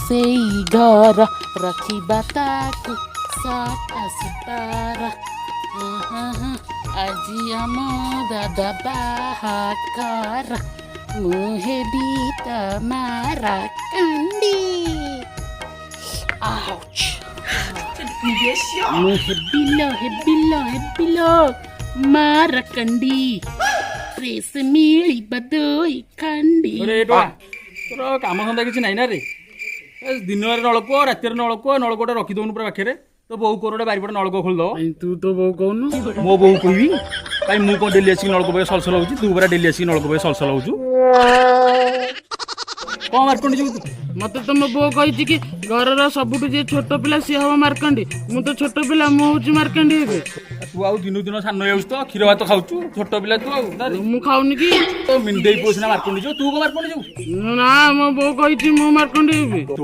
ରୋଷେଇ ଘର ରଖିବା ତାକୁ ସଫା ସୁତରା। ଆଜି ଆମ ଦାଦା ବାହାଘର, ମୁଁ ହେବି ତମାରା କାଣ୍ଡି। ମୁଁ ହେବିଲ ମାରା କାଣ୍ଡି। ଡ୍ରେସ୍ ମିଳିବ ଦୁଇ କାଣ୍ଡି। ତୋର କାମ ଧନ୍ଦା କିଛି ନାହିଁ ନା ରେ? ଦିନରେ ନଳକୂଅ, ରାତିରେ ନଳକୂଅ, ନଳକୂଅଟା ରଖିଦଉନୁ ପୁରା ପାଖରେ। ତୋ ବୋଉ କୋରଟେ ବାରିପଟେ ନଳକୂଅ ଖୋଲିଦବ। ତୁ ତୋ ବୋଉ କହୁନୁ? ମୋ ବୋଉ କହିବି କାଇଁ? ମୁଁ କଣ ଡେଲି ଆସିକି ନଳକୂଅ ସଲସଲ ହଉଛି? ତୁ ପୁରା ଡେଲି ଆସିକି ନଳକୂଅ ସଲସଲ ହଉଛୁ। କଣ ମାର୍କଣ୍ଡି ଯିବୁ ତୁ? ମତେ ତ ମୋ ବୋଉ କହିଛି କି ଘରର ସବୁଠୁ ଯିଏ ଛୋଟ ପିଲା ସିଏ ହବ ମାର୍କଣ୍ଡି। ମୁଁ ତ ଛୋଟ ପିଲା, ମୁଁ ହଉଛି ମାର୍କଣ୍ଡି ଏବେ। ତୁ ଆଉ ଦିନକୁ ଦିନ ସାନ ହେଇଯାଉଛୁ ତ, କ୍ଷୀର ଭାତ ଖାଉଛୁ, ଛୋଟ ପିଲା ତୁ ଆଉ। ମୁଁ ଖାଉନି କି? ତ ମିନ୍ଦେଇ ପୁଅ ସିନା ମାର୍କଣ୍ଡି ଯିବ, ତୁ କଣ ମାର୍କଣ୍ଡି ଯିବୁ? ନା, ମୋ ବୋଉ କହିଛି ମୁଁ ମାର୍କଣ୍ଡି ହେବି।